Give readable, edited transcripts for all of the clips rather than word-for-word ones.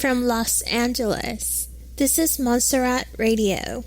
from Los Angeles. This is Montserrat Radio.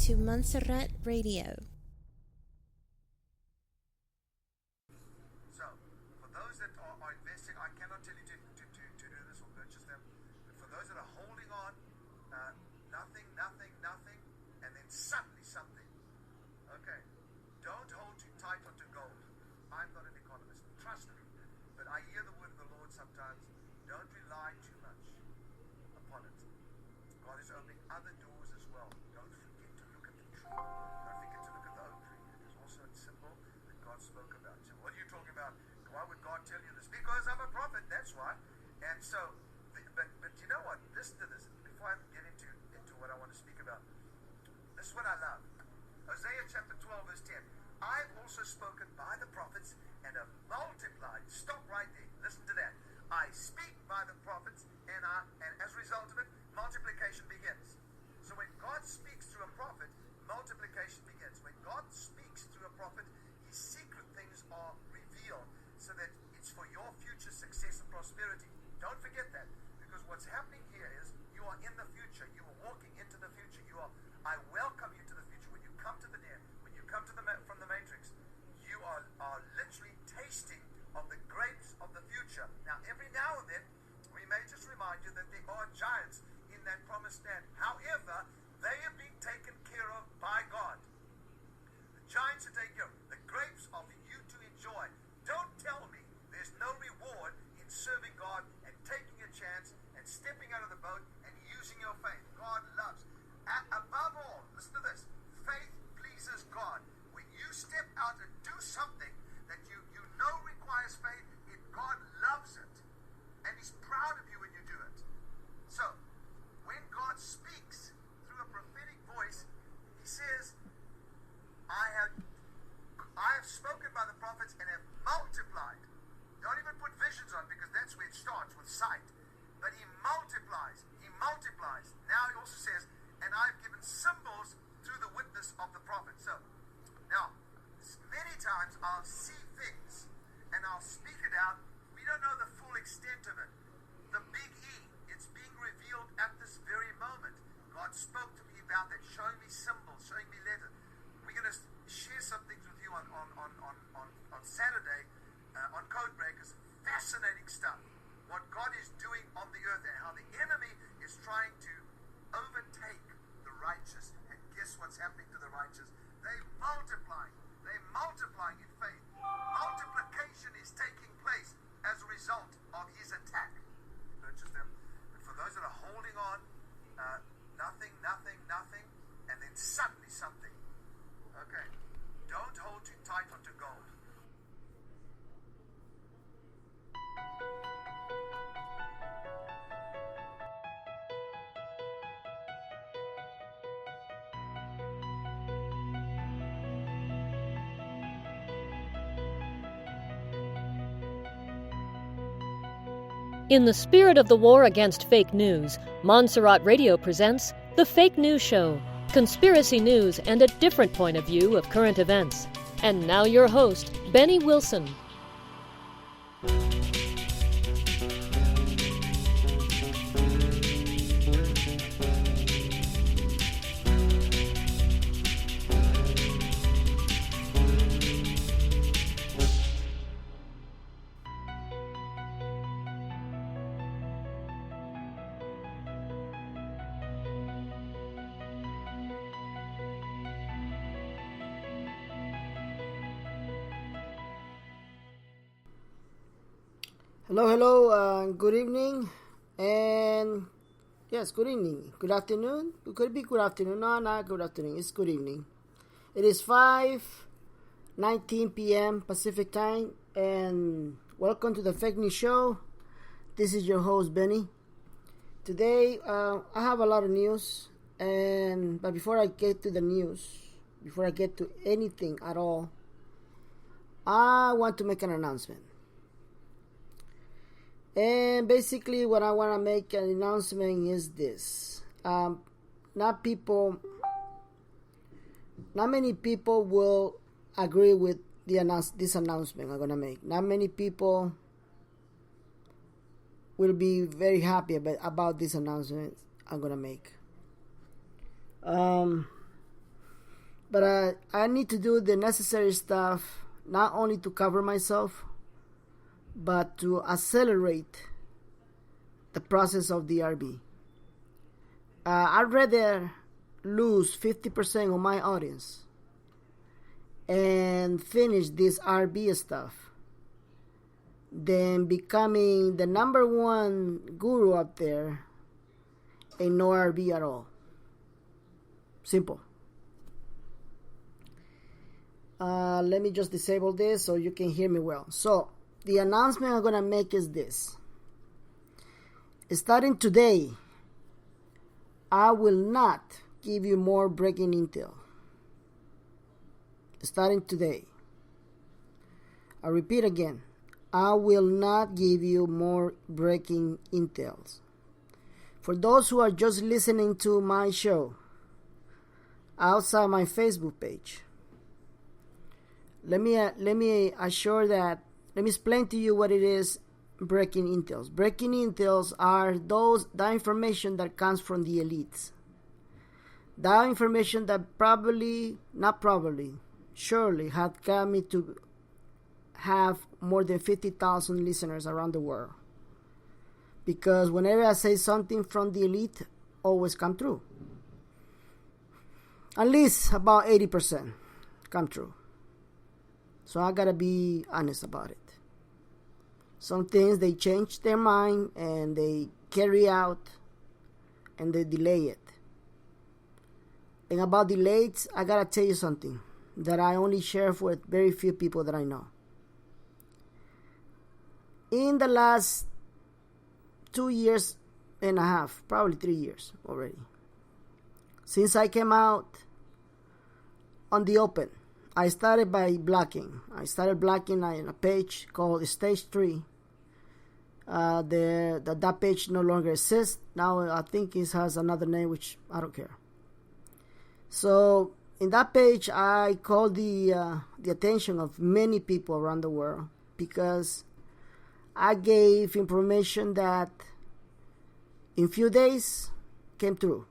Montserrat Radio. So, for those that are investing, I cannot tell you to do this or purchase them. But for those that are holding on, nothing, and then suddenly something. Okay, don't hold too tight onto gold. I'm not an economist, trust me. But I hear the word of the Lord sometimes. Don't rely too much upon it. God is opening other doors as well. Don't forget to look at the tree. Don't forget to look at the oak tree. It is also a symbol that God spoke about. So what are you talking about? Why would God tell you this? Because I'm a prophet, that's why. And so, but you know what? Listen to this. Before I get into what I want to speak about. This is what I love. Hosea chapter 12 verse 10. I've also spoken by the prophets and have multiplied. Stop right there. Listen to that. I speak by the prophets and as a result of it, multiplication begins. So when God speaks through a prophet, multiplication begins. When God speaks through a prophet, his secret things are revealed so that it's for your future success and prosperity. Don't forget that, because what's happening here is you are in the future. You are walking into the future. I welcome you to the future. When you come to the den, when you come to from the matrix, tight onto gold. In the spirit of the war against fake news, Montserrat Radio presents The Fake News Show, conspiracy news and a different point of view of current events. And now your host, Benny Wilson. Hello, good evening, and yes, good evening, good afternoon. It could be good afternoon. No, not good afternoon. It's good evening. It is 5:19 p.m. Pacific time, and welcome to the Fake News Show. This is your host Benny. Today, I have a lot of news, but before I get to the news, before I get to anything at all, I want to make an announcement. And basically what I want to make an announcement is this. Not many people will agree with this announcement I'm going to make. Not many people will be very happy about this announcement I'm going to make. But I need to do the necessary stuff, not only to cover myself, but to accelerate the process of the RB. I'd rather lose 50% of my audience and finish this RB stuff than becoming the number one guru up there and no RB at all. Simple. Let me just disable this so you can hear me well. So, the announcement I'm going to make is this. Starting today, I will not give you more breaking intel. Starting today. I repeat again. I will not give you more breaking intels. For those who are just listening to my show outside my Facebook page, let me explain to you what it is, breaking intels. Breaking intels are that information that comes from the elites. That information that surely had got me to have more than 50,000 listeners around the world. Because whenever I say something from the elite, always come true. At least about 80% come true. So I gotta be honest about it. Some things they change their mind and they carry out and they delay it. And about delays, I gotta tell you something that I only share with very few people that I know. In the last 2 years and a half, probably 3 years already, since I came out on the open, I started by blocking. I started blocking in a page called Stage 3. That page no longer exists. Now I think it has another name, which I don't care. So in that page, I called the attention of many people around the world because I gave information that in few days came through.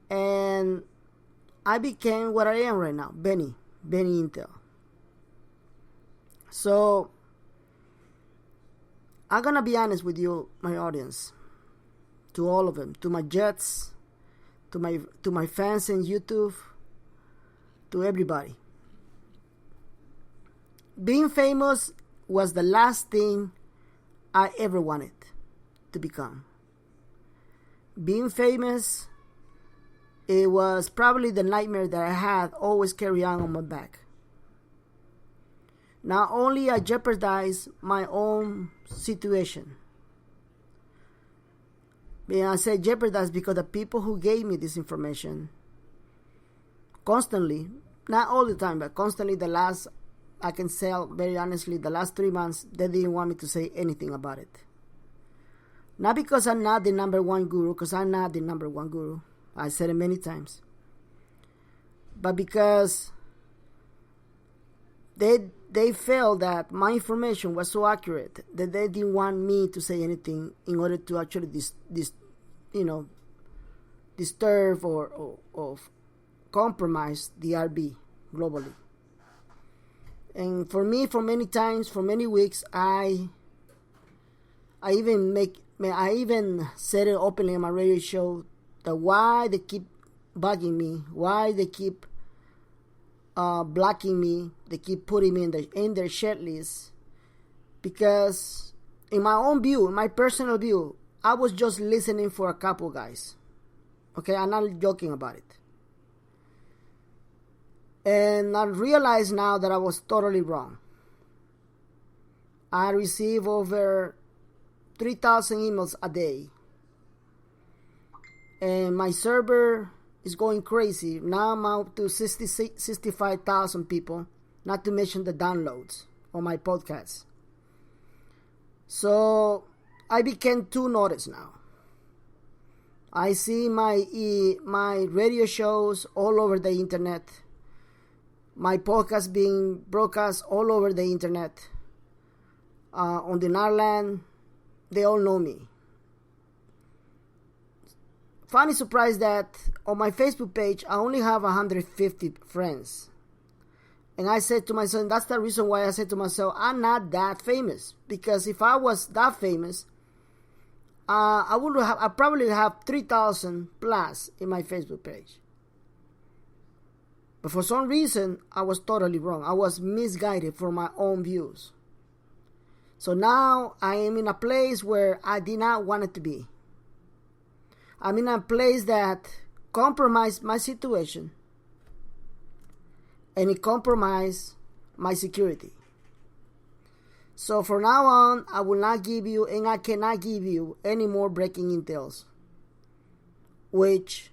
And I became what I am right now, Benny Intel. So, I'm gonna be honest with you, my audience, to all of them, to my jets, to my fans in YouTube, to everybody. Being famous was the last thing I ever wanted to become. Being famous, it was probably the nightmare that I had always carry on my back. not only I jeopardize my own situation. And I say jeopardize because the people who gave me this information constantly, not all the time, but constantly I can say very honestly, the last 3 months, they didn't want me to say anything about it. Not because I'm not the number one guru, because I'm not the number one guru. I said it many times. But because they felt that my information was so accurate that they didn't want me to say anything in order to actually disturb or compromise the RB globally. And for me, for many times, for many weeks, I even said it openly on my radio show that why they keep bugging me, why they keep blocking me, they keep putting me in their shit list, because in my own view, in my personal view, I was just listening for a couple guys. Okay, I'm not joking about it. And I realize now that I was totally wrong. I receive over 3,000 emails a day. And my server is going crazy. Now I'm up to 65,000 people, not to mention the downloads on my podcast. So I became too noticed now. I see my radio shows all over the internet. My podcast being broadcast all over the internet. On the Narland, they all know me. Funny surprise that on my Facebook page, I only have 150 friends. And I said to myself, that's the reason why I said to myself, I'm not that famous. Because if I was that famous, I probably have 3,000 plus in my Facebook page. But for some reason, I was totally wrong. I was misguided for my own views. So now I am in a place where I did not want it to be. I'm in a place that compromised my situation. And it compromised my security. So from now on, I will not give you, and I cannot give you any more breaking intels. Which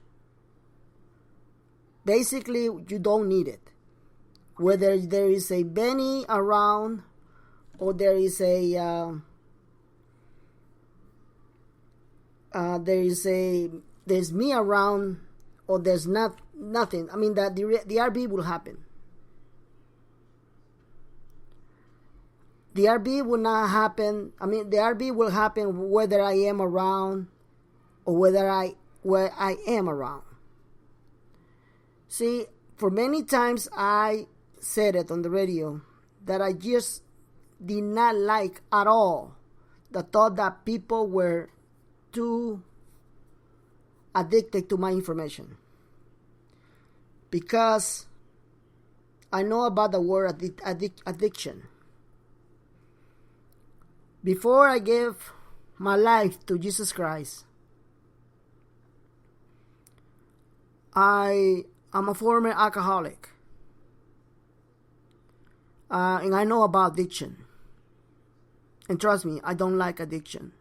basically, you don't need it. Whether there is a Benny around, or there is there's me around, or there's nothing. I mean, that the RB will happen. The RB will not happen. I mean, the RB will happen whether I am around or where I am around. See, for many times I said it on the radio that I just did not like at all the thought that people were too addicted to my information. Because I know about the word addiction. Before I gave my life to Jesus Christ, I'm a former alcoholic. And I know about addiction. And trust me, I don't like addiction.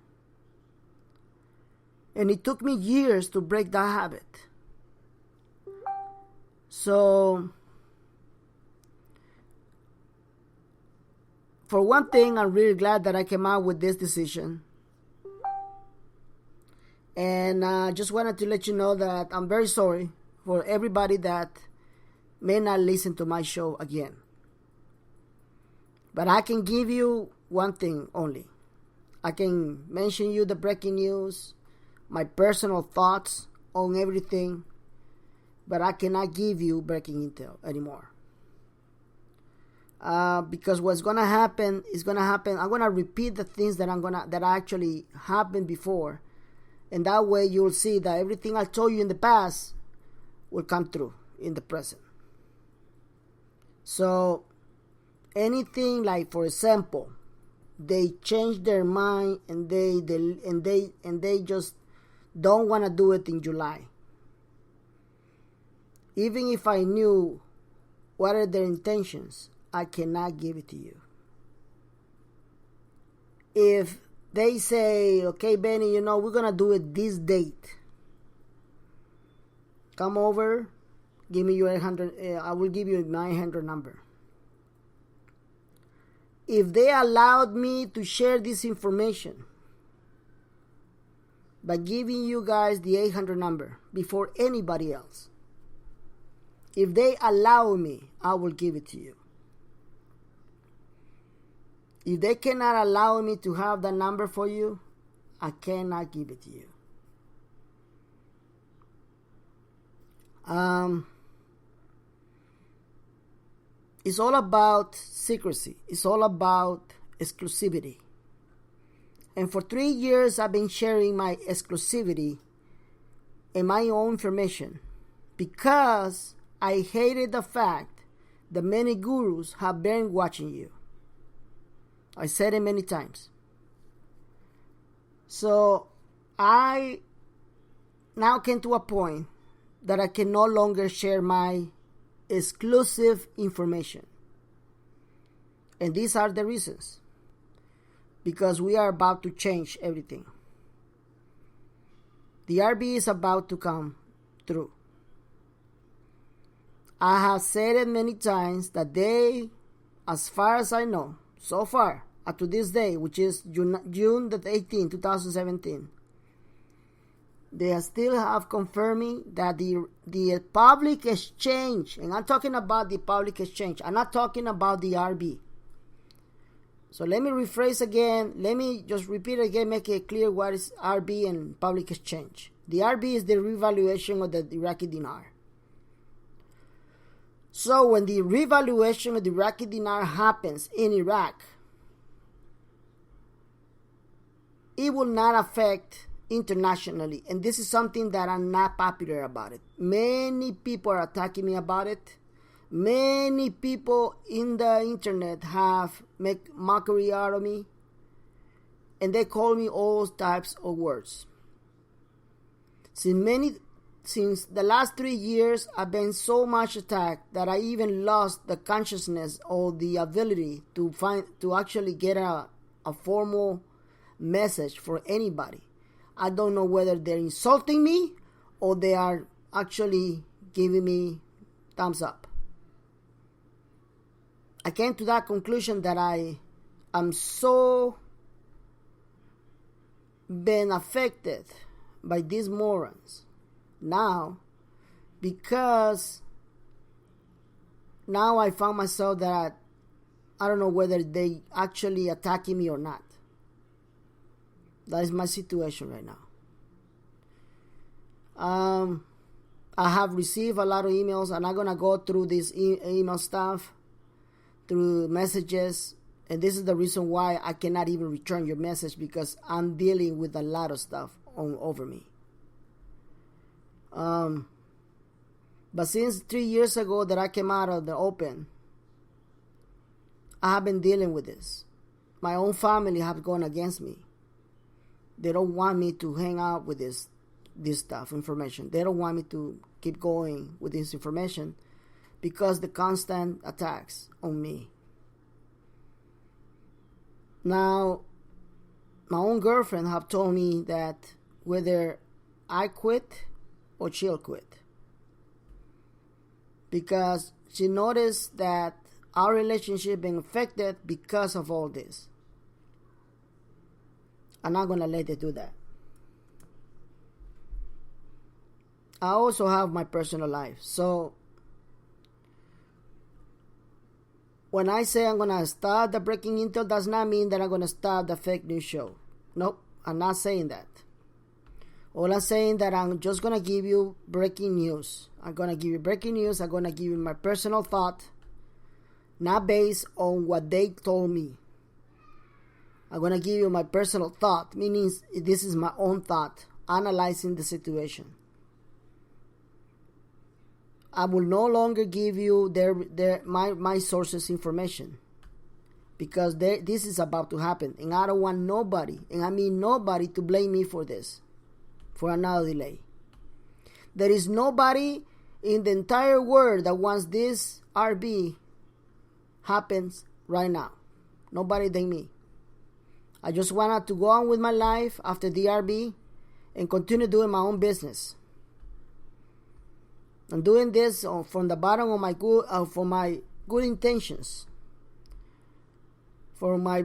And it took me years to break that habit. So, for one thing, I'm really glad that I came out with this decision. And I just wanted to let you know that I'm very sorry for everybody that may not listen to my show again. But I can give you one thing only. I can mention you the breaking news, my personal thoughts on everything, but I cannot give you breaking intel anymore. Because what's gonna happen is gonna happen. I'm gonna repeat the things that actually happened before, and that way you'll see that everything I told you in the past will come true in the present. So anything like, for example, they change their mind and they just don't want to do it in July. Even if I knew what are their intentions, I cannot give it to you. If they say, okay, Benny, we're going to do it this date. Come over, give me your 800, I will give you my 800 number. If they allowed me to share this information by giving you guys the 800 number before anybody else, if they allow me, I will give it to you. If they cannot allow me to have that number for you, I cannot give it to you. It's all about secrecy. It's all about exclusivity. And for 3 years, I've been sharing my exclusivity and my own information because I hated the fact that many gurus have been watching you. I said it many times. So I now came to a point that I can no longer share my exclusive information. And these are the reasons. Because we are about to change everything. The RB is about to come through. I have said it many times that they, as far as I know, so far, up to this day, which is June the 18th, 2017, they still have confirming that the public exchange, and I'm talking about the public exchange, I'm not talking about the RB. So let me rephrase again, let me just repeat again, make it clear what is RB and public exchange. The RB is the revaluation of the Iraqi dinar. So when the revaluation of the Iraqi dinar happens in Iraq, it will not affect internationally. And this is something that I'm not popular about it. Many people are attacking me about it. Many people in the internet have made mockery out of me. And they call me all types of words. Since the last 3 years, I've been so much attacked that I even lost the consciousness or the ability to actually get a formal message for anybody. I don't know whether they're insulting me or they are actually giving me thumbs up. I came to that conclusion that I am so been affected by these morons now, because now I found myself that I don't know whether they actually attacking me or not. That is my situation right now. I have received a lot of emails. I'm not gonna go through this email stuff, through messages, and this is the reason why I cannot even return your message, because I'm dealing with a lot of stuff over me. But since 3 years ago that I came out of the open, I have been dealing with this. My own family have gone against me. They don't want me to hang out with this stuff, information. They don't want me to keep going with this information because the constant attacks on me. Now, my own girlfriend have told me that whether I quit or she'll quit, because she noticed that our relationship being affected because of all this. I'm not going to let it do that. I also have my personal life. So when I say I'm going to start the Breaking Intel, does not mean that I'm going to start the fake news show. Nope, I'm not saying that. All I'm saying that I'm just going to give you breaking news. I'm going to give you breaking news. I'm going to give you my personal thought, not based on what they told me. I'm going to give you my personal thought, meaning this is my own thought, analyzing the situation. I will no longer give you my sources' information, because this is about to happen, and I don't want nobody, and I mean nobody, to blame me for this, for another delay. There is nobody in the entire world that wants this RB happens right now. Nobody than me. I just wanted to go on with my life after DRB and continue doing my own business. I'm doing this from the bottom of my for my good intentions. From my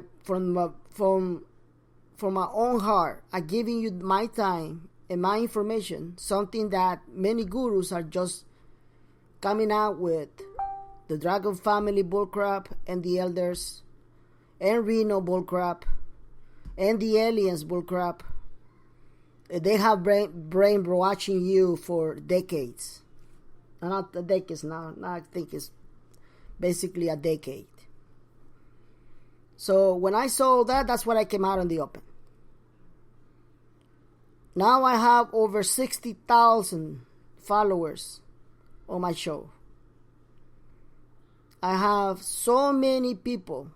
own heart, I'm giving you my time and my information, something that many gurus are just coming out with. The Dragon Family bullcrap and the Elders and Reno bullcrap and the Aliens bullcrap. They have brain watching you for decades. Not the decades now. I think it's basically a decade. So when I saw that, that's when I came out in the open. Now I have over 60,000 followers on my show. I have so many people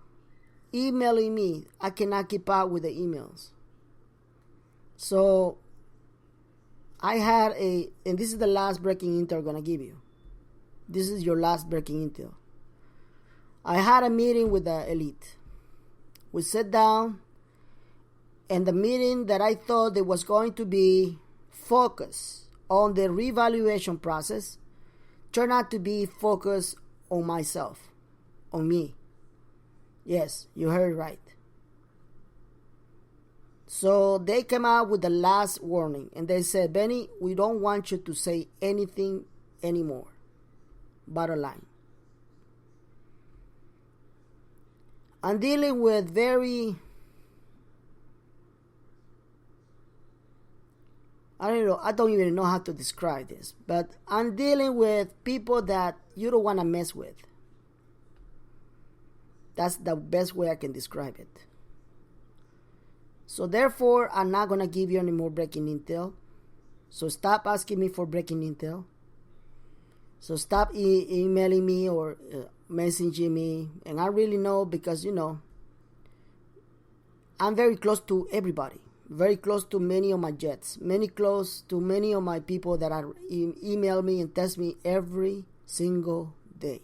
emailing me, I cannot keep up with the emails. So I had and this is the last breaking intel I'm going to give you. This is your last breaking intel. I had a meeting with the elite. We sat down, and the meeting that I thought that was going to be focused on the revaluation process turned out to be focused on myself, on me. Yes, you heard it right. So they came out with the last warning, and they said, Benny, we don't want you to say anything anymore. Bottom line. I'm dealing with I don't even know how to describe this, but I'm dealing with people that you don't want to mess with. That's the best way I can describe it. So therefore, I'm not going to give you any more breaking intel. So stop asking me for breaking intel. So stop emailing me or messaging me. And I really know because, I'm very close to everybody. Very close to many of my jets. Close to many of my people that are email me and text me every single day.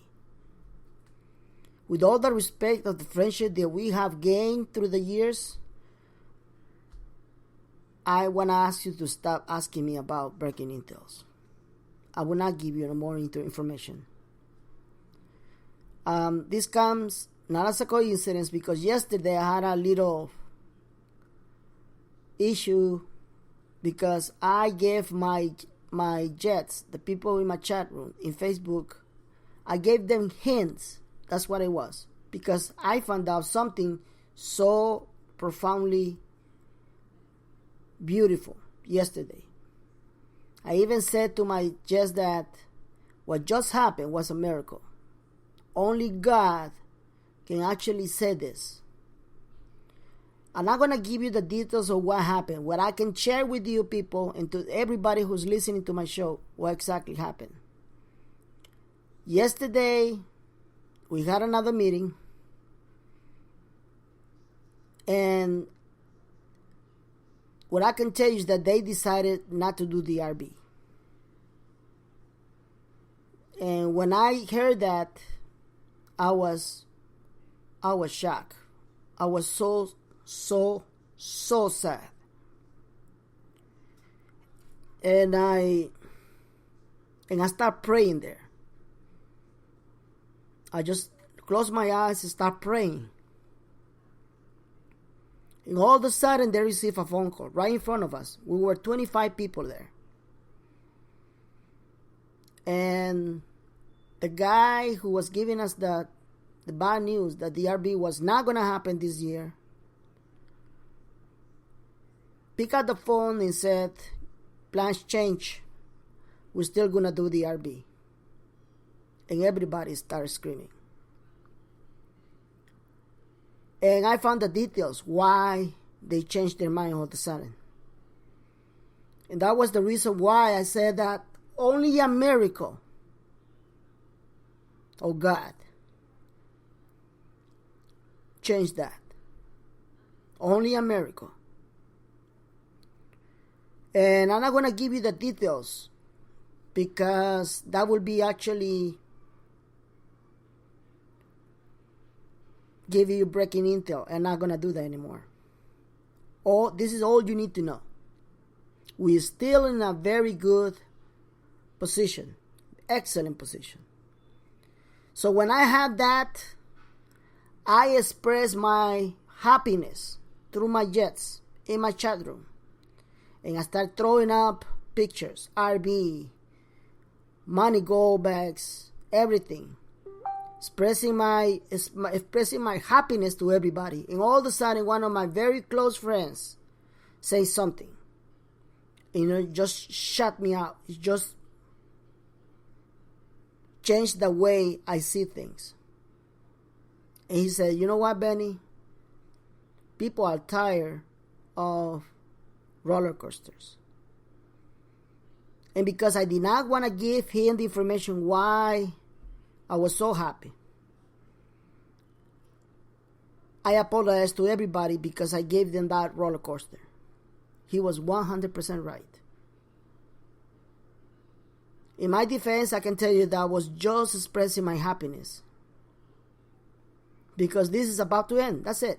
With all the respect of the friendship that we have gained through the years, I want to ask you to stop asking me about breaking intels. I will not give you any more information. This comes not as a coincidence because yesterday I had a little issue because I gave my jets, the people in my chat room, in Facebook, I gave them hints. That's what it was. Because I found out something so profoundly beautiful yesterday. I even said to my jets that what just happened was a miracle. Only God can actually say this. I'm not going to give you the details of what happened. What I can share with you people and to everybody who's listening to my show, what exactly happened. Yesterday, we had another meeting. And what I can tell you is that they decided not to do the RB. And when I heard that, I was shocked. I was so sad. And I start praying there. I just close my eyes and start praying. And all of a sudden, they received a phone call right in front of us. We were 25 people there. And the guy who was giving us the bad news that the RB was not going to happen this year picked up the phone and said, plans change. We're still going to do the RB. And everybody started screaming. And I found the details why they changed their mind all of a sudden. And that was the reason why I said that only a miracle, oh God, changed that. Only a miracle. And I'm not going to give you the details because that will be actually giving you breaking intel. I'm not going to do that anymore. This is all you need to know. We're still in a very good position. Excellent position. So when I had that, I expressed my happiness through my jets in my chat room. And I started throwing up pictures, RB, money gold bags, everything. Expressing my happiness to everybody. And all of a sudden, one of my very close friends says something. Just shut me out. It just changed the way I see things. And he said, you know what, Benny? People are tired of roller coasters. And because I did not want to give him the information why I was so happy, I apologized to everybody because I gave them that roller coaster. He was 100% right. In my defense, I can tell you that I was just expressing my happiness. Because this is about to end. That's it.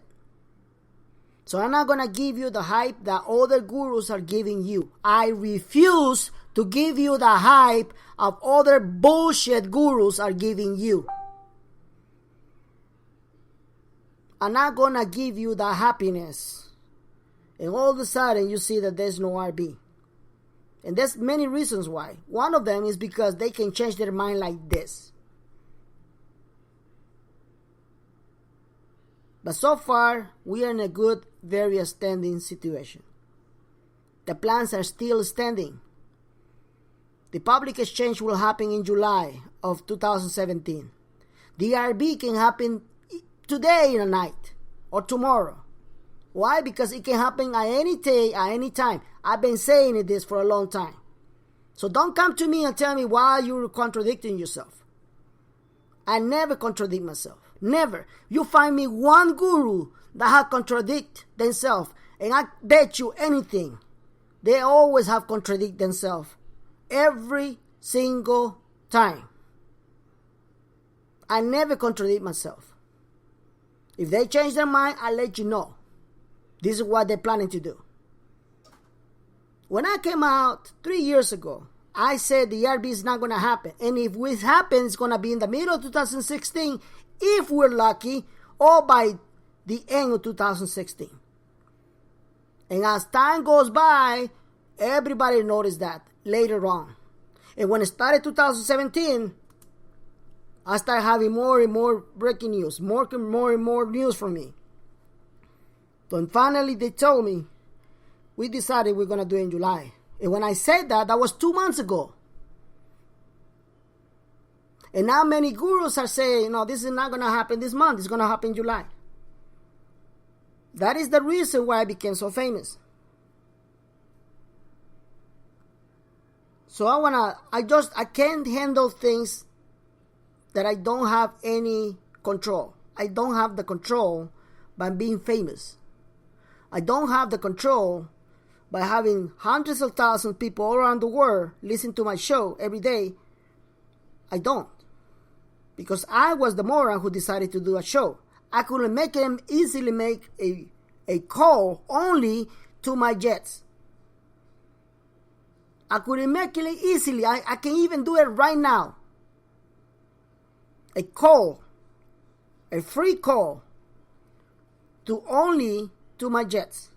So I'm not going to give you the hype that other gurus are giving you. I refuse to give you the hype of other bullshit gurus are giving you. I'm not going to give you the happiness. And all of a sudden you see that there's no RB. And there's many reasons why. One of them is because they can change their mind like this. But so far, we are in a good, very standing situation. The plans are still standing. The public exchange will happen in July of 2017. The RB can happen today in the night or tomorrow. Why? Because it can happen at any day, at any time. I've been saying this for a long time. So don't come to me and tell me why you're contradicting yourself. I never contradict myself. Never. You find me one guru that have contradict themselves, and I bet you anything, they always have contradict themselves. Every single time. I never contradict myself. If they change their mind, I'll let you know. This is what they're planning to do. When I came out 3 years ago, I said the RB is not going to happen. And if it happens, it's going to be in the middle of 2016, if we're lucky, or by the end of 2016. And as time goes by, everybody noticed that later on. And when it started 2017, I started having more and more breaking news, more and more news from me. So finally they told me, we decided we're going to do it in July. And when I said that, that was 2 months ago. And now many gurus are saying, no, this is not going to happen this month. It's going to happen in July. That is the reason why I became so famous. So I can't handle things that I don't have any control. I don't have the control by being famous. I don't have the control by having hundreds of thousands of people all around the world listen to my show every day. I don't. Because I was the moron who decided to do a show. I couldn't make him easily make a call only to my jets. I couldn't make it easily. I can even do it right now. A call, a free call to only to my jets.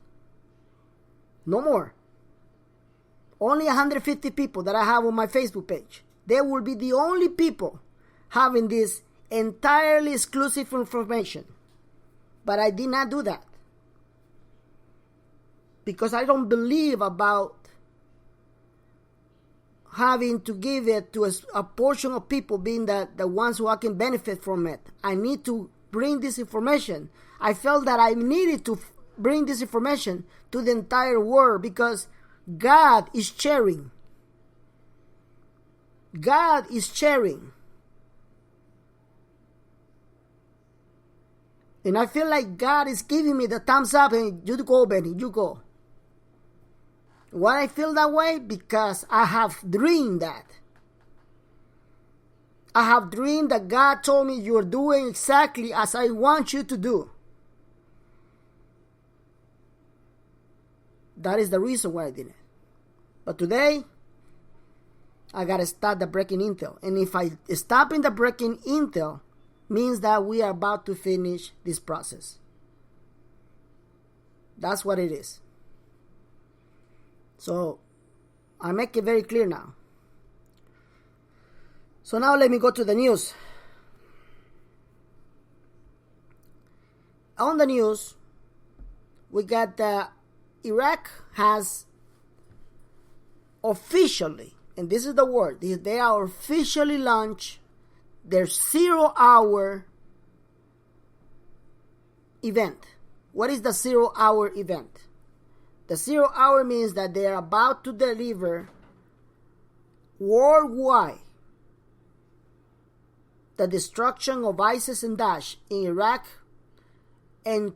No more. Only 150 people that I have on my Facebook page. They will be the only people having this entirely exclusive information. But I did not do that. Because I don't believe about having to give it to a portion of people being the ones who can benefit from it. I need to bring this information. I felt that I needed to bring this information to the entire world because God is sharing. God is sharing. And I feel like God is giving me the thumbs up and you go, Benny, you go. Why I feel that way? Because I have dreamed that. I have dreamed that God told me you're doing exactly as I want you to do. That is the reason why I did it. But today, I gotta start the breaking intel. And if I stop in the breaking intel, means that we are about to finish this process. That's what it is. So, I make it very clear now. So now let me go to the news. On the news, we got Iraq has officially, and this is the word, they are officially launched their 0-hour event. What is the 0-hour event? The 0-hour means that they are about to deliver worldwide the destruction of ISIS and Daesh in Iraq and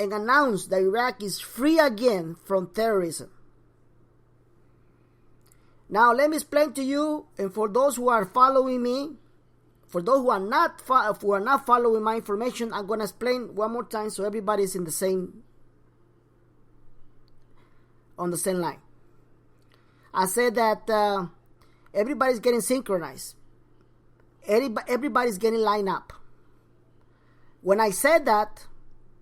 announce that Iraq is free again from terrorism. Now let me explain to you, and for those who are following me, for those who are not following my information, I'm going to explain one more time so everybody's on the same line. I said that everybody's getting synchronized. Everybody's getting lined up. When I said that,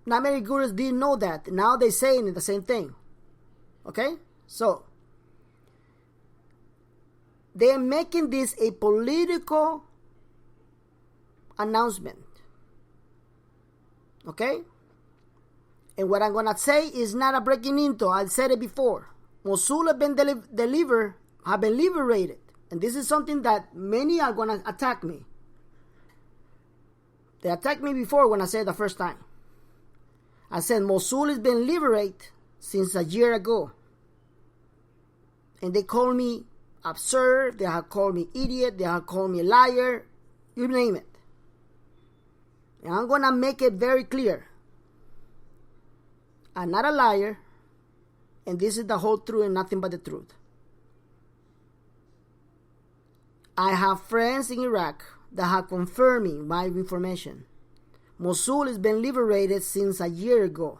not many gurus didn't know that. Now they're saying the same thing. Okay? So, they're making this a political announcement. Okay? And what I'm going to say is not a breaking into. I said it before. Mosul have been liberated. And this is something that many are going to attack me. They attacked me before when I said it the first time. I said Mosul has been liberated since a year ago. And they call me absurd. They have called me idiot. They have called me liar. You name it. And I'm going to make it very clear. I'm not a liar. And this is the whole truth and nothing but the truth. I have friends in Iraq that have confirming my information. Mosul has been liberated since a year ago.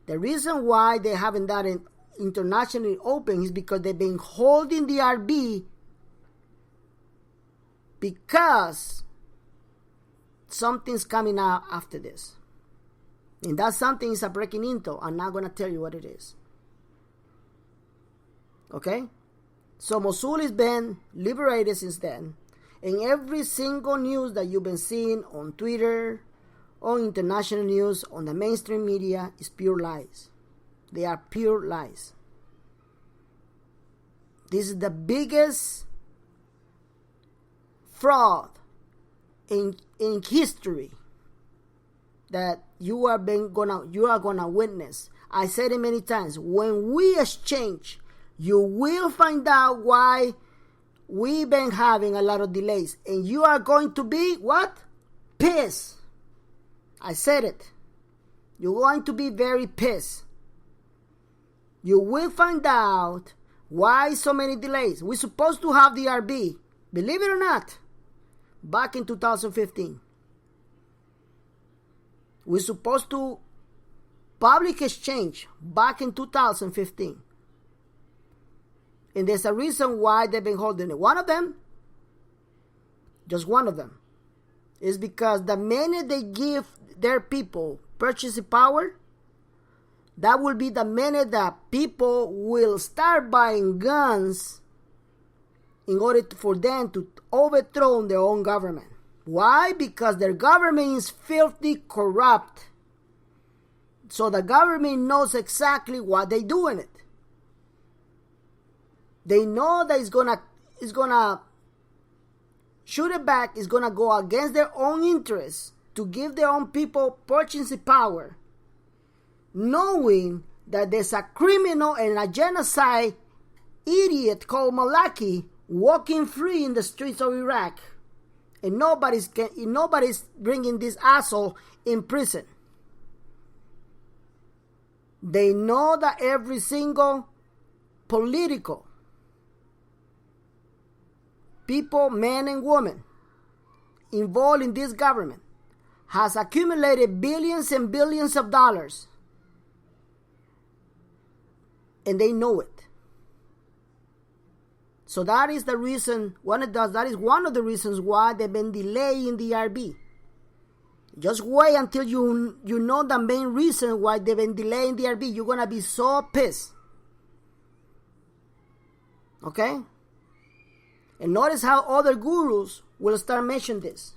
The reason why they haven't done it internationally open is because they've been holding the RB because something's coming out after this. And that something is a breaking into. I'm not going to tell you what it is. Okay? So Mosul has been liberated since then. And every single news that you've been seeing on Twitter, on international news, on the mainstream media is pure lies. They are pure lies. This is the biggest fraud in history that you are gonna witness. I said it many times. When we exchange, you will find out why we've been having a lot of delays. And you are going to be, what? Pissed. I said it. You're going to be very pissed. You will find out why so many delays. We're supposed to have the RB, believe it or not, back in 2015. We're supposed to public exchange back in 2015. And there's a reason why they've been holding it. One of them, just one of them, is because the minute they give their people purchasing power, that will be the minute that people will start buying guns in order for them to overthrow their own government. Why? Because their government is filthy corrupt. So the government knows exactly what they do in it. They know that it's gonna shoot it back, it's gonna go against their own interests to give their own people purchasing power, knowing that there's a criminal and a genocide idiot called Malaki walking free in the streets of Iraq, and nobody's bringing this asshole in prison. They know that every single political people, men and women, involved in this government has accumulated billions and billions of dollars. And they know it. So that is the reason, that is one of the reasons why they've been delaying the RB. Just wait until you know the main reason why they've been delaying the RB. You're going to be so pissed. Okay? And notice how other gurus will start mentioning this.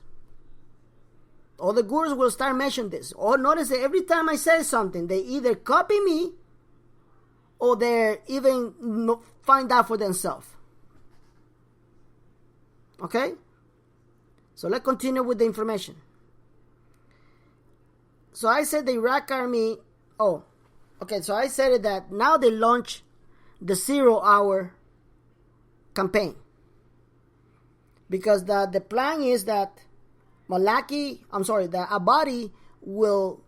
Other gurus will start mentioning this. Or notice that every time I say something, they either copy me or they even find out for themselves. Okay? So let's continue with the information. So I said the Iraq army, so I said that now they launch the 0 hour campaign. Because the plan is that Abadi will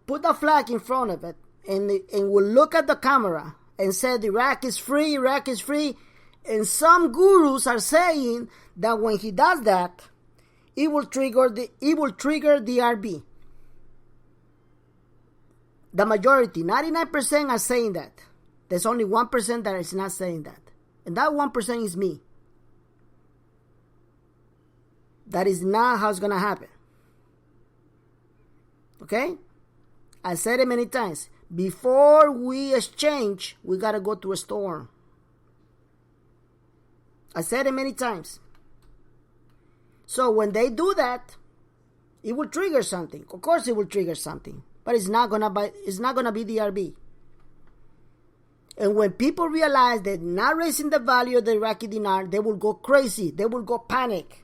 put the flag in front of it and will look at the camera and say Iraq is free, Iraq is free. And some gurus are saying that when he does that, it will trigger the RB. The majority, 99% are saying that. There's only 1% that is not saying that. And that 1% is me. That is not how it's going to happen. Okay? I said it many times. Before we exchange, we got to go through a storm. I said it many times. So when they do that, it will trigger something. Of course it will trigger something. But it's not gonna be the RB. And when people realize they're not raising the value of the Iraqi dinar, they will go crazy. They will go panic.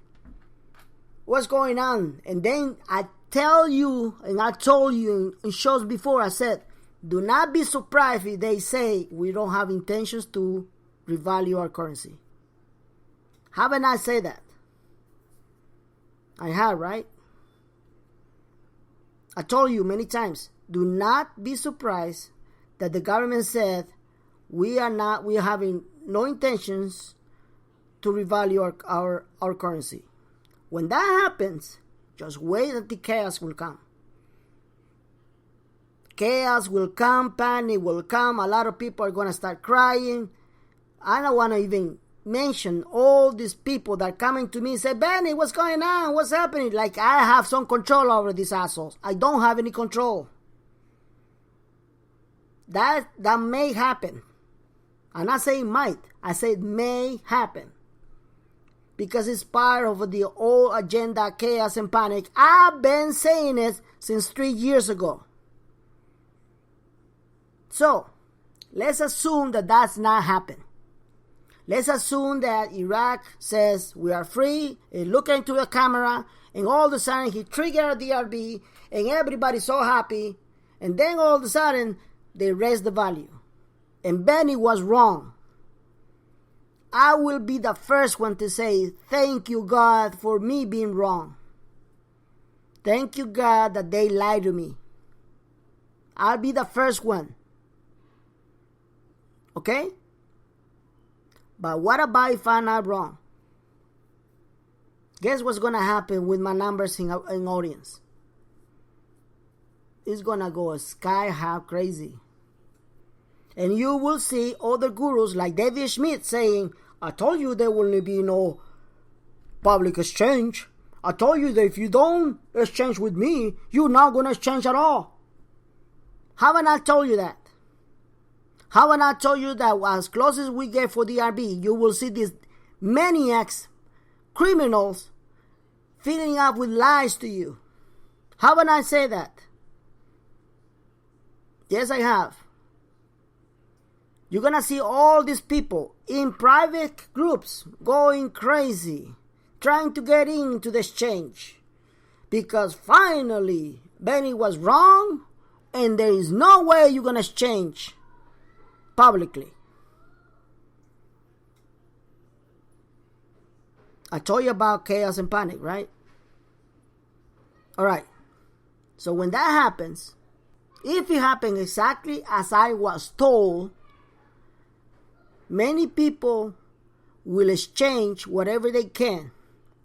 What's going on? And then I tell you, and I told you in shows before, I said, do not be surprised if they say we don't have intentions to revalue our currency. Haven't I said that? I have, right? I told you many times, do not be surprised that the government said we are having no intentions to revalue our currency. When that happens, just wait until chaos will come. Chaos will come, panic will come, a lot of people are going to start crying. I don't want to even mention all these people that are coming to me and say, Benny, what's going on? What's happening? Like I have some control over these assholes. I don't have any control. That may happen. I'm not saying might. I said may happen. Because it's part of the old agenda, chaos and panic. I've been saying it since 3 years ago. So, let's assume that that's not happened. Let's assume that Iraq says we are free, and look into the camera, and all of a sudden he triggered the RB, and everybody's so happy, and then all of a sudden they raise the value. And Benny was wrong. I will be the first one to say, thank you, God, for me being wrong. Thank you, God, that they lied to me. I'll be the first one. Okay? But what about if I'm not wrong? Guess what's going to happen with my numbers in audience? It's going to go sky high crazy. And you will see other gurus like David Schmidt saying, I told you there will be no public exchange. I told you that if you don't exchange with me, you're not going to exchange at all. Haven't I told you that? Haven't I told you that as close as we get for the RB, you will see these maniacs, criminals, filling up with lies to you? Haven't I said that? Yes, I have. You're going to see all these people in private groups going crazy, trying to get into the exchange. Because finally, Benny was wrong, and there is no way you're going to exchange publicly. I told you about chaos and panic, right? Alright. So when that happens, if it happens exactly as I was told, many people will exchange whatever they can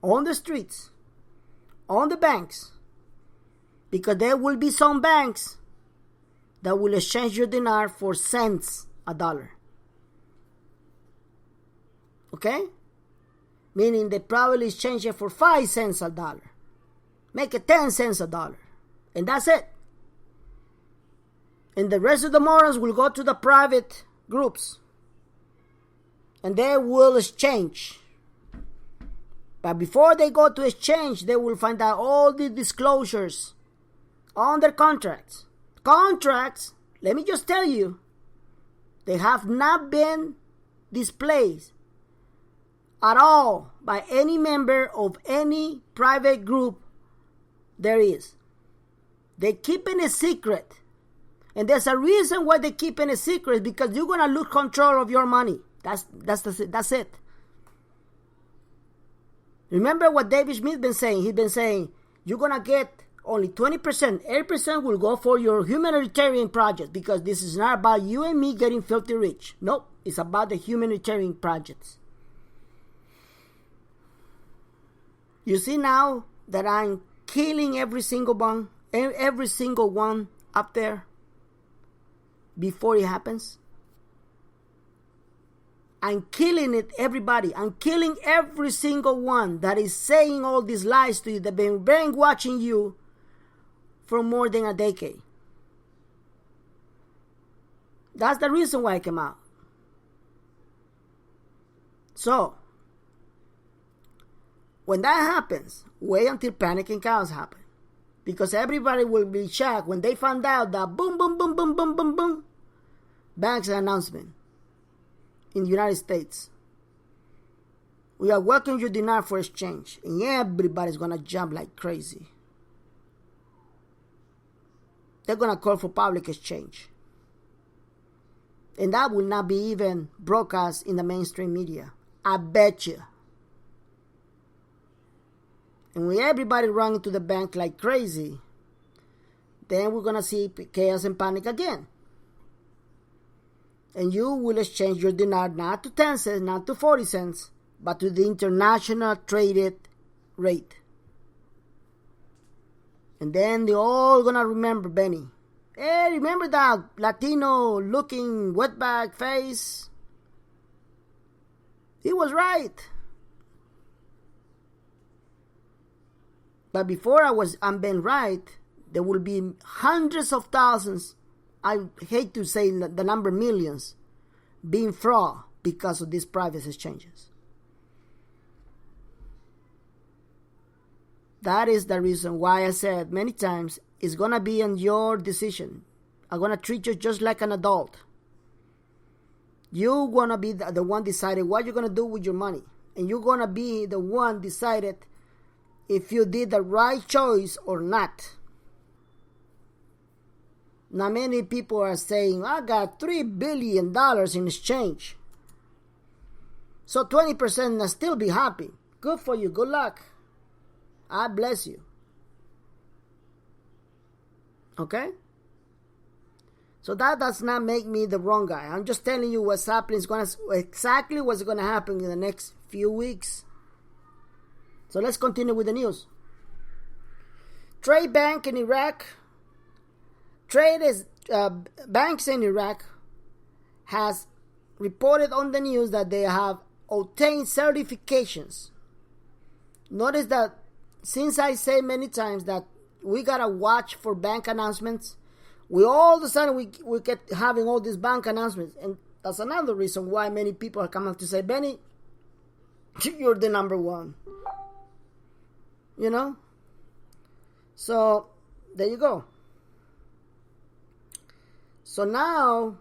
on the streets, on the banks, because there will be some banks that will exchange your dinar for cents a dollar. Okay? Meaning they probably exchange it for 5 cents a dollar. Make it 10 cents a dollar. And that's it. And the rest of the morons will go to the private groups. And they will exchange. But before they go to exchange, they will find out all the disclosures on their contracts. Contracts, let me just tell you, they have not been displayed at all by any member of any private group there is. They keep it a secret. And there's a reason why they keep it a secret, because you're going to lose control of your money. That's it. Remember what David Smith been saying? He's been saying, you're going to get only 20%. 80% will go for your humanitarian projects, because this is not about you and me getting filthy rich. Nope, it's about the humanitarian projects. You see now that I'm killing every single one up there before it happens? I'm killing it, everybody. I'm killing every single one that is saying all these lies to you, that have been brainwashing you for more than a decade. That's the reason why I came out. So, when that happens, wait until panic and chaos happen. Because everybody will be shocked when they find out that boom, boom, boom, boom, boom, boom, boom, banks announcement in the United States. We are welcoming your dinar for exchange. And everybody's going to jump like crazy. They're going to call for public exchange. And that will not be even broadcast in the mainstream media. I bet you. And when everybody run into the bank like crazy, then we're going to see chaos and panic again. And you will exchange your dinar not to 10 cents, not to 40 cents, but to the international traded rate. And then they're all going to remember Benny. Hey, remember that Latino looking wetback face? He was right. But before I'm being right, there will be hundreds of thousands, I hate to say the number millions, being fraud because of these private exchanges. That is the reason why I said many times, it's going to be on your decision. I'm going to treat you just like an adult. You're going to be the one deciding what you're going to do with your money. And you're going to be the one decided if you did the right choice or not. Now many people are saying, I got $3 billion in exchange. So 20% will still be happy. Good for you. Good luck. I bless you. Okay? So that does not make me the wrong guy. I'm just telling you what's happening. Exactly what's going to happen in the next few weeks. So let's continue with the news. Trade bank in Iraq. Banks in Iraq has reported on the news that they have obtained certifications. Notice that since I say many times that we gotta watch for bank announcements, we all of a sudden we get having all these bank announcements, and that's another reason why many people are coming to say, Benny, you're the number one. You know? So there you go. So now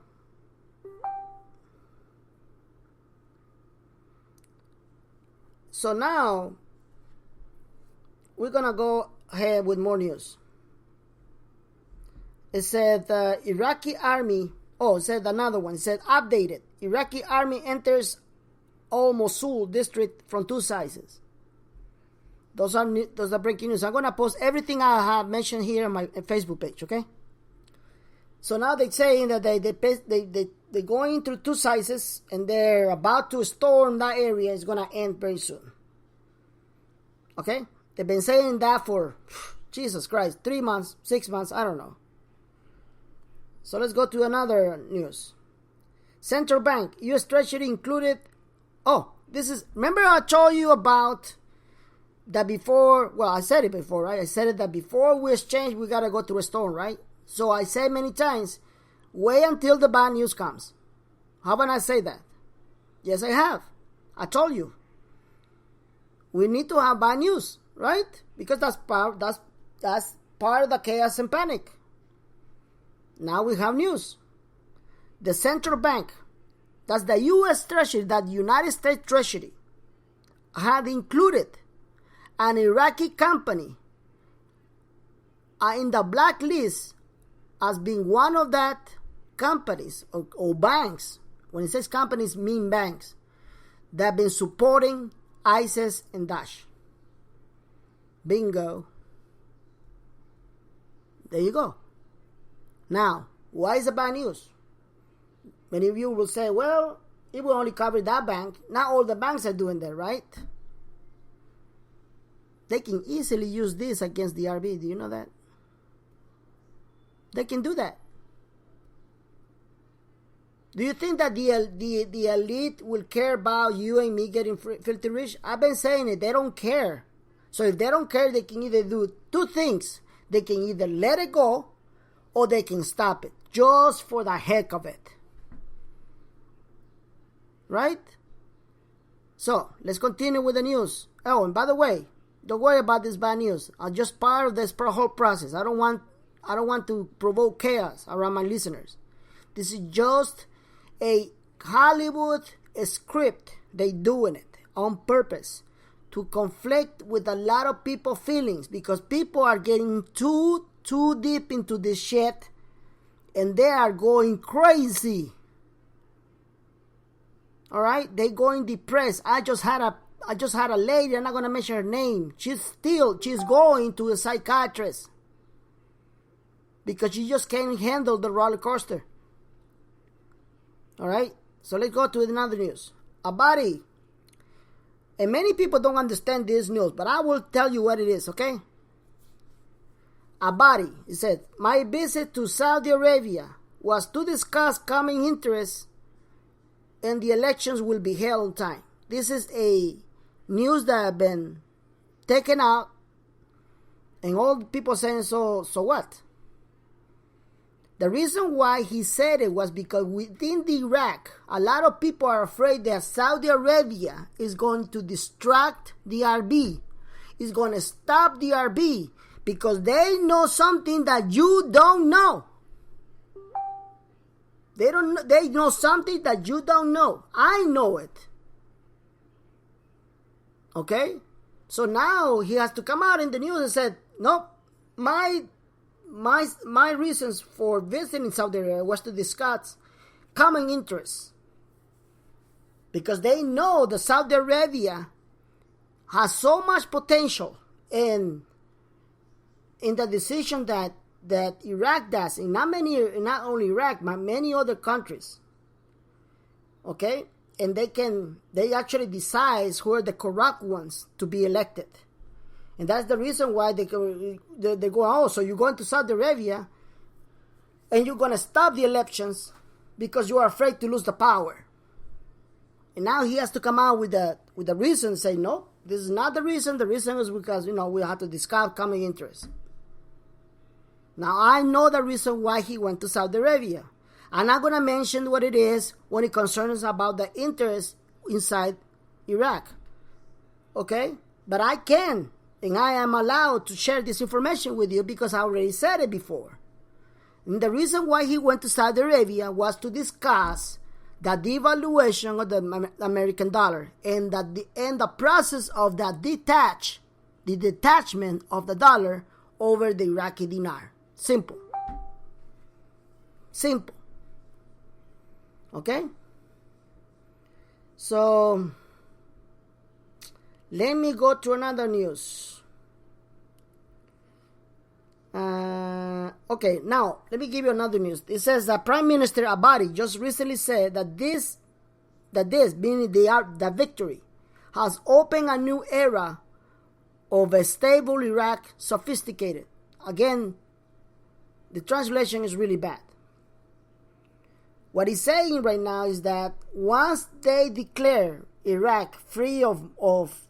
we're gonna go ahead with more news. It said the Iraqi army. Oh, it said another one. It said updated. Iraqi army enters all Mosul district from two sides. Those are breaking news. I'm gonna post everything I have mentioned here on my Facebook page. Okay. So now they're saying that they're going through two sizes and they're about to storm that area. It's gonna end very soon. Okay? They've been saying that for, Jesus Christ, 3 months, 6 months, I don't know. So let's go to another news. Central Bank, U.S. Treasury included. Oh, this is, remember I told you about that before, well, I said it before, right? I said it that before we exchange, we got to go through a storm, right? So I said many times, wait until the bad news comes. Haven't I said that? Yes, I have. I told you. We need to have bad news, right? Because that's part of the chaos and panic. Now we have news. The central bank, that's the U.S. Treasury, that United States Treasury, had included an Iraqi company in the blacklist as being one of that companies or banks. When it says companies, mean banks that have been supporting ISIS and Daesh. Bingo. There you go. Now, why is it bad news? Many of you will say, well, it will only cover that bank. Not all the banks are doing that, right? They can easily use this against the RB. Do you know that? They can do that. Do you think that the elite will care about you and me getting filthy rich? I've been saying it. They don't care. So if they don't care, they can either do two things. They can either let it go or they can stop it. Just for the heck of it. Right? So, let's continue with the news. Oh, and by the way, don't worry about this bad news. I'm just part of this whole process. I don't want to provoke chaos around my listeners. This is just a Hollywood script. They doing it on purpose to conflict with a lot of people's feelings, because people are getting too deep into this shit and they are going crazy. All right, they going depressed. I just had a lady. I'm not gonna mention her name. She's going to a psychiatrist because she just can't handle the roller coaster. All right, so let's go to another news. Abadi, and many people don't understand this news, but I will tell you what it is. Okay. Abadi, he said, my visit to Saudi Arabia was to discuss common interests and the elections will be held on time. This is a news that have been taken out, and all the people saying, so what? The reason why he said it was because within the Iraq, a lot of people are afraid that Saudi Arabia is going to distract the RB, is going to stop the RB, because they know something that you don't know. They know something that you don't know. I know it. Okay? So now he has to come out in the news and said, nope, my reasons for visiting Saudi Arabia was to discuss common interests. Because they know that Saudi Arabia has so much potential in the decision that Iraq does, and not only Iraq, but many other countries. Okay? And they actually decide who are the corrupt ones to be elected. And that's the reason why they go, oh, so you're going to Saudi Arabia and you're going to stop the elections because you are afraid to lose the power. And now he has to come out with the reason, say, no, this is not the reason. The reason is because, we have to discuss common interests. Now, I know the reason why he went to Saudi Arabia. I'm not going to mention what it is when it concerns about the interest inside Iraq. Okay? But I can, and I am allowed to share this information with you because I already said it before. And the reason why he went to Saudi Arabia was to discuss the devaluation of the American dollar and the process of the detachment of the dollar over the Iraqi dinar. Simple. Okay? So, let me go to another news. Okay, now, let me give you another news. It says that Prime Minister Abadi just recently said that this, meaning the victory, has opened a new era of a stable Iraq sophisticated. Again, the translation is really bad. What he's saying right now is that once they declare Iraq free of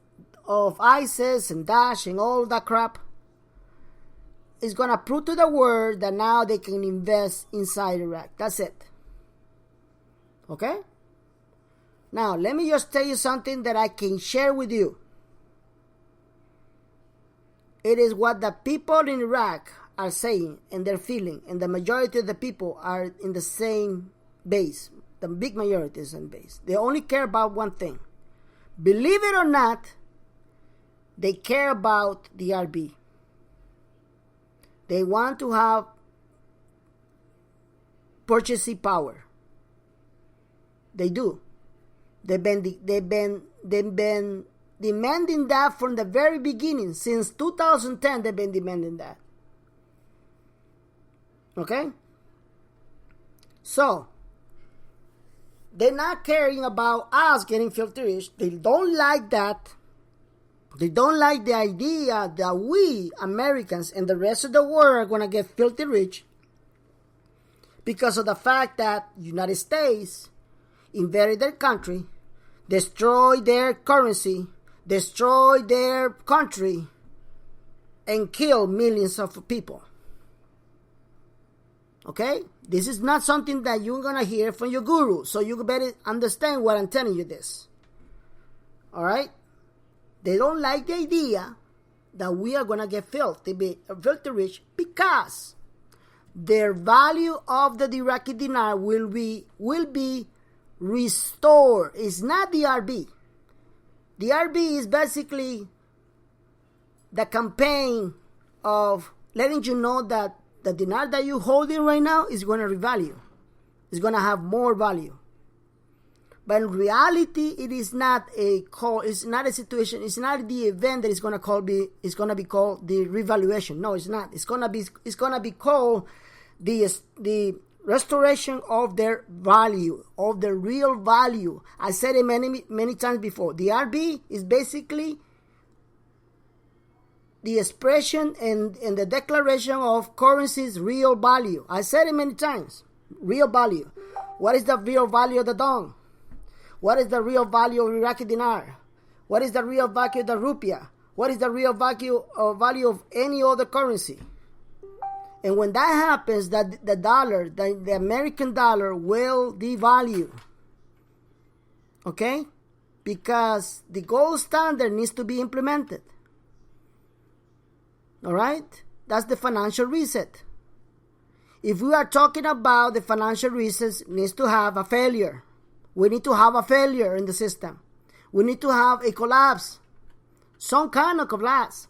ISIS and Daesh and all that crap, it's going to prove to the world that now they can invest inside Iraq. That's it. Okay? Now, let me just tell you something that I can share with you. It is what the people in Iraq are saying and they're feeling, and the majority of the people are in the same base. The big majority is in base. They only care about one thing. Believe it or not, they care about the RB. They want to have purchasing power. They do. They've been demanding that from the very beginning. Since 2010, they've been demanding that. Okay? So, they're not caring about us getting filthy rich. They don't like that. They don't like the idea that we, Americans, and the rest of the world are going to get filthy rich because of the fact that United States invaded their country, destroyed their currency, destroyed their country, and killed millions of people. Okay? This is not something that you're going to hear from your guru, so you better understand what I'm telling you this. Alright? They don't like the idea that we are going to get filthy rich because their value of the Iraqi dinar will be restored. It's not the RB. The RB is basically the campaign of letting you know that the dinar that you're holding right now is going to revalue. It's going to have more value. But in reality, it is not a call. It's not a situation. It's not the event that is going to be called the revaluation. No, it's not. It's going to be called the restoration of their value, of the real value. I said it many times before. The RB is basically the expression and the declaration of currency's real value. I said it many times. Real value. What is the real value of the dong? What is the real value of Iraqi dinar? What is the real value of the rupiah? What is the real value of any other currency? And when that happens, that the dollar, the American dollar will devalue. Okay? Because the gold standard needs to be implemented. Alright? That's the financial reset. If we are talking about the financial reset, needs to have a failure. We need to have a failure in the system. We need to have a collapse. Some kind of collapse.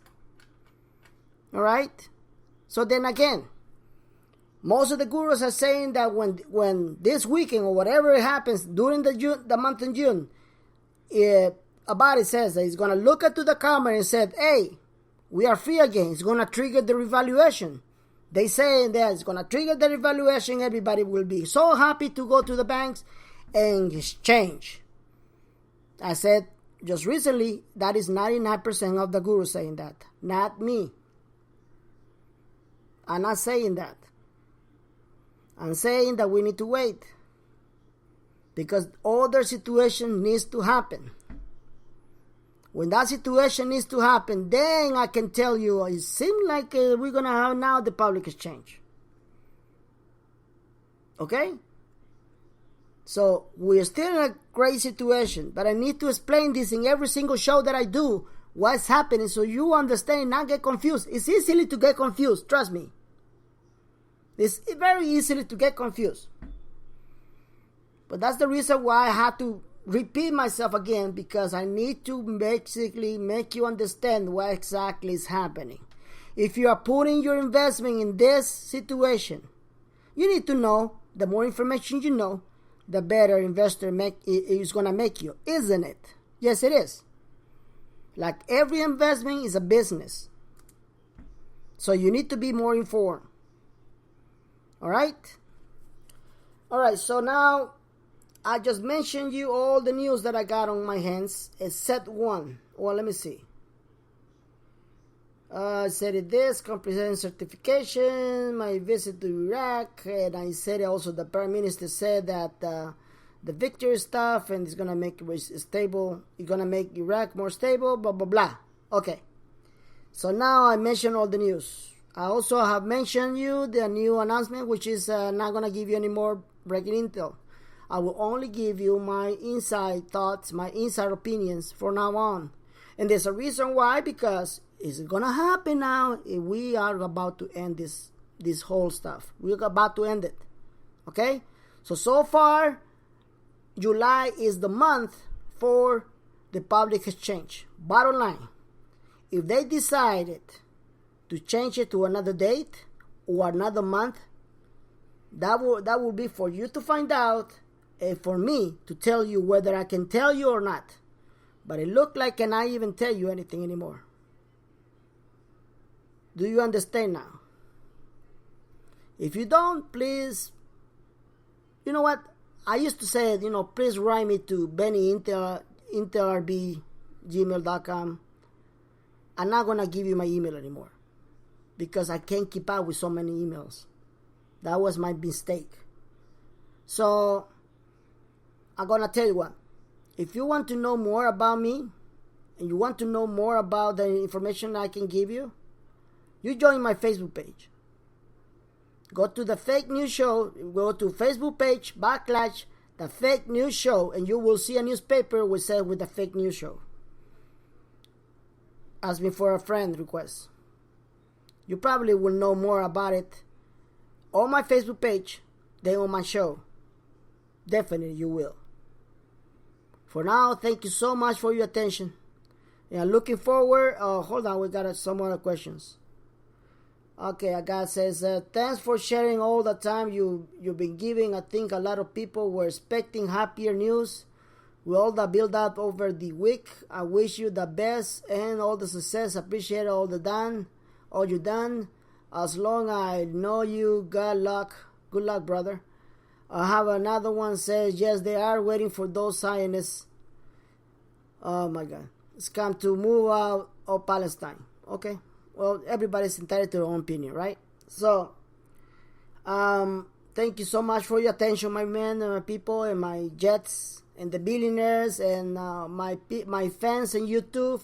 Alright? So then again, most of the gurus are saying that when this weekend or whatever happens during the month of June, Abadi says that he's going to look into the camera and said, hey, we are free again. It's going to trigger the revaluation. They say that it's going to trigger the revaluation. Everybody will be so happy to go to the banks and exchange. I said just recently, that is 99% of the gurus saying that. Not me. I'm not saying that. I'm saying that we need to wait. Because other situation needs to happen. When that situation needs to happen, then I can tell you, it seems like we're going to have now the public exchange. Okay? So, we're still in a great situation, but I need to explain this in every single show that I do, what's happening, so you understand, not get confused. It's easily to get confused, trust me. It's very easily to get confused. But that's the reason why I had to repeat myself again, because I need to basically make you understand what exactly is happening. If you are putting your investment in this situation, you need to know, the more information you know, the better investor is going to make you, isn't it? Yes, it is. Like every investment is a business. So you need to be more informed. Alright? Alright, so now I just mentioned you all the news that I got on my hands, except one. Well, let me see. I said this, comprehensive certification, my visit to Iraq, and I said also the Prime Minister said that the victory stuff and it's going to make it stable, it's going to make Iraq more stable, blah, blah, blah. Okay. So now I mentioned all the news. I also have mentioned you the new announcement, which is not going to give you any more breaking intel. I will only give you my inside thoughts, my inside opinions from now on. And there's a reason why, because it's going to happen now. We are about to end this whole stuff. We're about to end it. Okay? So far, July is the month for the public exchange. Bottom line, if they decided to change it to another date or another month, that will be for you to find out and for me to tell you whether I can tell you or not. But it looked like I cannot even tell you anything anymore. Do you understand now? If you don't, please, you know what? I used to say, please write me to BennyIntelRB@gmail.com. I'm not going to give you my email anymore because I can't keep up with so many emails. That was my mistake. So, I'm going to tell you what. If you want to know more about me and you want to know more about the information I can give you, you join my Facebook page. Go to the Fake News Show, go to Facebook page, / the Fake News Show, and you will see a newspaper with the Fake News Show. Ask me for a friend request. You probably will know more about it on my Facebook page than on my show. Definitely you will. For now, thank you so much for your attention. And I'm looking forward. Hold on, we got some other questions. Okay, a guy says, thanks for sharing all the time you've been giving. I think a lot of people were expecting happier news with all the build up over the week. I wish you the best and all the success. Appreciate all you done. As long as I know you, good luck. Good luck, brother. I have another one says, yes, they are waiting for those Zionists. Oh my God. It's come to move out of Palestine. Okay. Well, everybody's entitled to their own opinion, right? So, thank you so much for your attention, my men and my people and my jets and the billionaires and my fans on YouTube.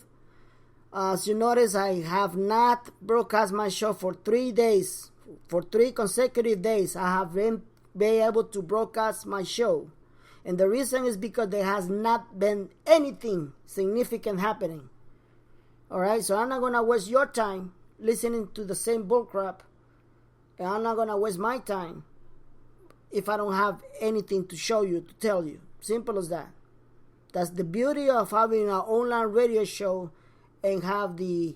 As you notice, I have not broadcast my show for 3 days. For 3 consecutive days, I have been able to broadcast my show. And the reason is because there has not been anything significant happening. Alright, so I'm not going to waste your time listening to the same bullcrap. And I'm not going to waste my time if I don't have anything to show you, to tell you. Simple as that. That's the beauty of having an online radio show and have the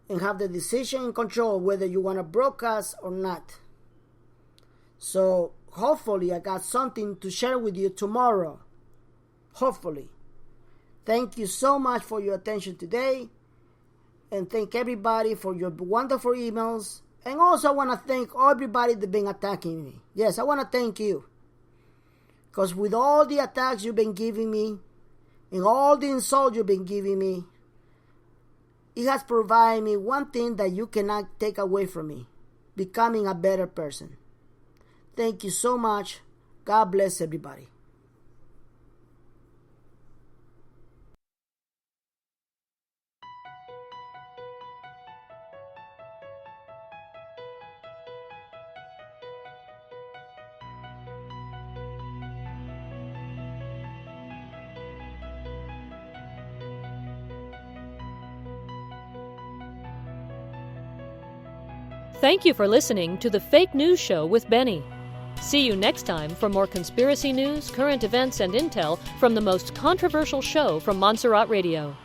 decision and control whether you want to broadcast or not. So hopefully I got something to share with you tomorrow. Hopefully. Thank you so much for your attention today. And thank everybody for your wonderful emails. And also I want to thank everybody that's been attacking me. Yes, I want to thank you. Because with all the attacks you've been giving me, and all the insults you've been giving me, it has provided me one thing that you cannot take away from me. Becoming a better person. Thank you so much. God bless everybody. Thank you for listening to the Fake News Show with Benny. See you next time for more conspiracy news, current events, and intel from the most controversial show from Montserrat Radio.